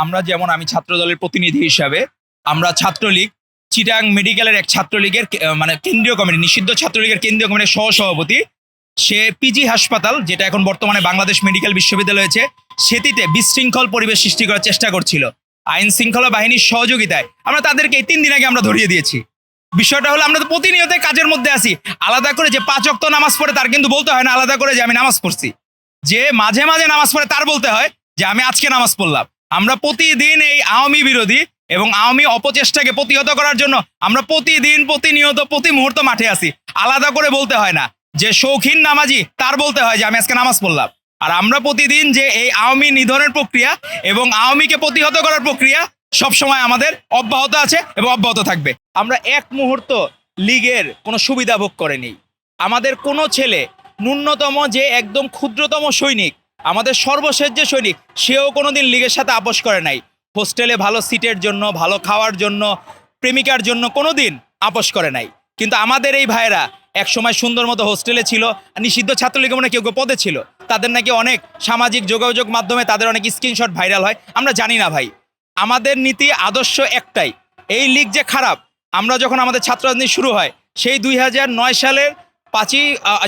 আমরা যেমন আমি ছাত্র দলের প্রতিনিধি হিসাবে আমরা ছাত্রলীগ চিটাং মেডিকেলের এক ছাত্রলীগের মানে কেন্দ্রীয় কমিটি নিষিদ্ধ ছাত্রলীগের কেন্দ্রীয় কমিটির সহসভাপতি। সে পিজি হাসপাতাল, যেটা এখন বর্তমানে বাংলাদেশ মেডিকেল বিশ্ববিদ্যালয় হয়েছে, সেটিতে বিশৃঙ্খল পরিবেশ সৃষ্টি করার চেষ্টা করছিল আইন শৃঙ্খলা বাহিনীর সহযোগিতায়। আমরা তাদেরকে এই 3 দিন আগে আমরা ধরিয়ে দিয়েছি। বিষয়টা হলো আমরা তো প্রতিনিয়ত কাজের মধ্যে আছি। আলাদা করে যে 5 ওয়াক্ত নামাজ পড়ে তার কিন্তু বলতে হয় না আলাদা করে যে আমি নামাজ পড়ছি। যে মাঝে মাঝে নামাজ পড়ে তার বলতে হয় যে আমি আজকে নামাজ পড়লাম। আমরা প্রতিদিন এই আওয়ামী বিরোধী এবং আওয়ামী অপচেষ্টাকে প্রতিহত করার জন্য আমরা প্রতিদিন প্রতিনিয়ত প্রতি মুহূর্ত মাঠে আছি। আলাদা করে বলতে হয় না। যে শৌখিন নামাজি তার বলতে হয় যে আমি আজকে নামাজ পড়লাম। আর আমরা প্রতিদিন যে এই আওয়ামী নিধনের প্রক্রিয়া এবং আওয়ামীকে প্রতিহত করার প্রক্রিয়া সবসময় আমাদের অব্যাহত আছে এবং অব্যাহত থাকবে। আমরা এক মুহূর্ত লীগের কোনো সুবিধা ভোগ করেনি। আমাদের কোনো ছেলে ন্যূনতম যে একদম ক্ষুদ্রতম সৈনিক, আমাদের সর্বশেষ যে সৈনিক, সেও কোনোদিন লীগের সাথে আপোষ করে নাই। হোস্টেলে ভালো সিটের জন্য, ভালো খাওয়ার জন্য, প্রেমিকার জন্য কোনোদিন আপোষ করে নাই। কিন্তু আমাদের এই ভাইয়েরা এক সময় সুন্দর মতো হোস্টেলে ছিল, নিষিদ্ধ ছাত্রলীগ মনে কেউ কেউ পদে ছিল, তাদের নাকি অনেক সামাজিক যোগাযোগ মাধ্যমে তাদের অনেক স্ক্রিনশট ভাইরাল হয়। আমরা জানি না ভাই, আমাদের নীতি আদর্শ একটাই, এই লীগ যে খারাপ। আমরা যখন আমাদের ছাত্র রাজনীতি শুরু হয় সেই 2009 সালের 5ই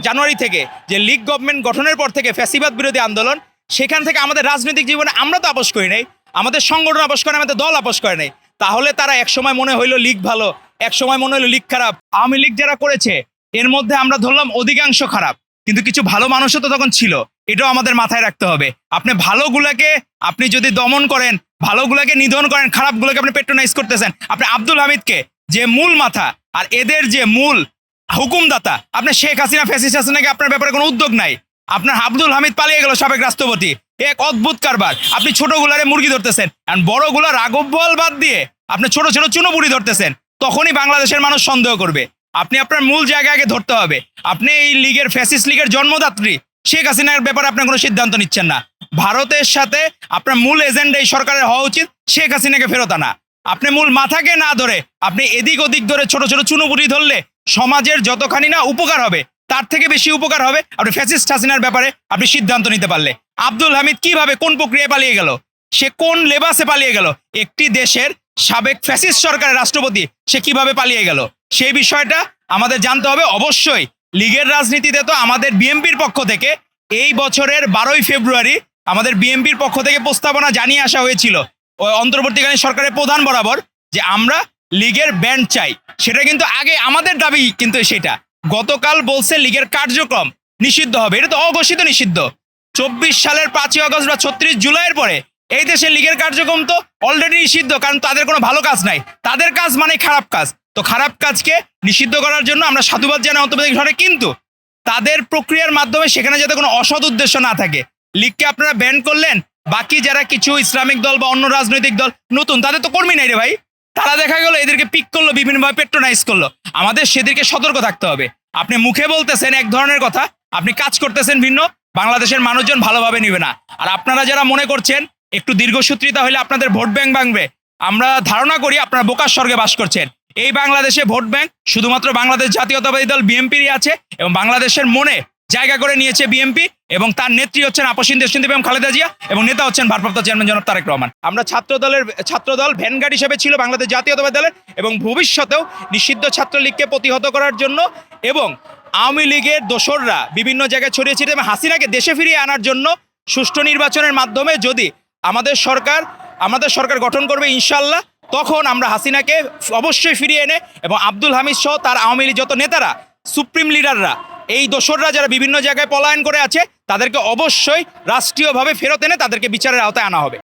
জানুয়ারি থেকে, যে লীগ গভর্নমেন্ট গঠনের পর থেকে ফ্যাসিবাদ বিরোধী আন্দোলন, সেখান থেকে আমাদের রাজনৈতিক জীবনে আমরা তো আপোষ করি নাই, আমাদের সংগঠন আপোষ করে, আমাদের দল আপোষ করে নাই। তাহলে তারা একসময় মনে হইলো লীগ ভালো, একসময় মনে হইলো লীগ খারাপ। আওয়ামী লীগ যারা করেছে এর মধ্যে আমরা ধরলাম অধিকাংশ খারাপ, কিন্তু কিছু ভালো মানুষও তো তখন ছিল। এটাও আমাদের মাথায় রাখতে হবে। আপনি ভালোগুলাকে আপনি যদি দমন করেন, ভালোগুলাকে নিধন করেন, খারাপগুলোকে আপনি পেট্রোনাইজ করতেছেন। আপনি আব্দুল হামিদকে যে মূল মাথা আর এদের যে মূল হুকুমদাতা, আপনি শেখ হাসিনা ফ্যাসিস্ট হাসিনাকে আপনার ব্যাপারে কোনো উদ্যোগ নাই। আপনার আব্দুল হামিদ পালিয়ে গেল, সাবেক রাষ্ট্রপতি, এক অদ্ভুত কারবার। আপনি ছোটগুলারে মুরগি ধরতেছেন, আর বড়গুলা রাঘব বল বাদ দিয়ে আপনি ছোট ছোট চুনোপুরি ধরতেছেন। তখনই বাংলাদেশের মানুষ সন্দেহ করবে। আপনি আপনার মূল জায়গা আগে ধরতে হবে। আপনি এই লীগের ফ্যাসিস্ট লীগের জন্মদাত্রী শেখ হাসিনার ব্যাপারে আপনার কোনো সিদ্ধান্ত নিচ্ছেন না। ভারতের সাথে আপনার মূল এজেন্ডা এই সরকারের হওয়া উচিত শেখ হাসিনাকে ফেরত আনা। আপনি মূল মাথাকে না ধরে আপনি এদিক ওদিক ধরে ছোট ছোট চুনোপুরি ধরলে সমাজের যতখানি না উপকার হবে, তার থেকে বেশি উপকার হবে আপনি ফ্যাসিস্ট হাসিনার ব্যাপারে আপনি সিদ্ধান্ত নিতে পারলে। আব্দুল হামিদ কিভাবে, কোন প্রক্রিয়ায় পালিয়ে গেল, সে কোন লেবাসে পালিয়ে গেল, একটি দেশের সাবেক ফ্যাসিস্ট সরকারের রাষ্ট্রপতি সে কিভাবে পালিয়ে গেল, সেই বিষয়টা আমাদের জানতে হবে। অবশ্যই লীগের রাজনীতিতে তো আমাদের বিএনপির পক্ষ থেকে এই বছরের 12ই ফেব্রুয়ারি আমাদের বিএনপির পক্ষ থেকে প্রস্তাবনা জানিয়ে আসা হয়েছিল অন্তর্বর্তীকালীন সরকারের প্রধান বরাবর, যে আমরা লীগের ব্যান্ড চাই। সেটা কিন্তু আগে আমাদের দাবি, কিন্তু সেটা গতকাল বলছে লীগের কার্যক্রম নিষিদ্ধ হবে। এটা তো অঘোষিত নিষিদ্ধ। 24 সালের 5ই আগস্ট বা 36 জুলাইয়ের পরে এই দেশে লীগের কার্যক্রম তো অলরেডি নিষিদ্ধ, কারণ তাদের কোনো ভালো কাজ নাই। তাদের কাজ মানে খারাপ কাজ। তো খারাপ কাজকে নিষিদ্ধ করার জন্য আমরা সাধুবাদ জানাই অন্তর্বর্তী সরকার, কিন্তু তাদের প্রক্রিয়ার মাধ্যমে সেখানে যাতে কোনো অসৎ উদ্দেশ্য না থাকে। লীগকে আপনারা ব্যান করলেন, বাকি যারা কিছু ইসলামিক দল বা অন্য রাজনৈতিক দল নতুন, তাদের তো কর্মী নাই রে ভাই। তারা দেখা গেল এদেরকে পিক করলো, বিভিন্নভাবে পেট্রোনাইজ করলো। আমাদের সেদিকে সতর্ক থাকতে হবে। আপনি মুখে বলতেছেন এক ধরনের কথা, আপনি কাজ করতেছেন ভিন্ন, বাংলাদেশের মানুষজন ভালোভাবে নিবে না। আর আপনারা যারা মনে করছেন একটু দীর্ঘসূত্রিতা হলে আপনাদের ভোট ব্যাংক ভাঙবে, আমরা ধারণা করি আপনারা বোকার স্বর্গে বাস করছেন। এই বাংলাদেশে ভোট ব্যাংক শুধুমাত্র বাংলাদেশ জাতীয়তাবাদী দল বিএনপিরই আছে, এবং বাংলাদেশের মনে জায়গা করে নিয়েছে বিএনপি, এবং তার নেত্রী হচ্ছেন আপসীন দেশনেত্রী বেগম খালেদা জিয়া, এবং নেতা হচ্ছেন ভারপ্রাপ্ত চেয়ারম্যান জনাব তারেক রহমান। আমরা ছাত্রদল ভ্যানগার্ড হিসেবে ছিল বাংলাদেশ জাতীয়তাবাদী দলের, এবং ভবিষ্যতেও নিষিদ্ধ ছাত্রলীগকে প্রতিহত করার জন্য এবং আওয়ামী লীগের দোসররা বিভিন্ন জায়গায় ছড়িয়ে ছিটিয়ে এবং হাসিনাকে দেশে ফিরিয়ে আনার জন্য সুষ্ঠু নির্বাচনের মাধ্যমে যদি আমাদের সরকার গঠন করবে ইনশাল্লাহ, তখন আমরা হাসিনাকে অবশ্যই ফিরিয়ে এনে এবং আব্দুল হামিদ সহ তার আওয়ামী লীগ যত নেতারা, সুপ্রিম লিডাররা, এই দোসররা যারা বিভিন্ন জায়গায় পলায়ন করে আছে, তাদেরকে অবশ্যই রাষ্ট্রীয়ভাবে ফেরত এনে তাদেরকে বিচারের আওতায় আনা হবে।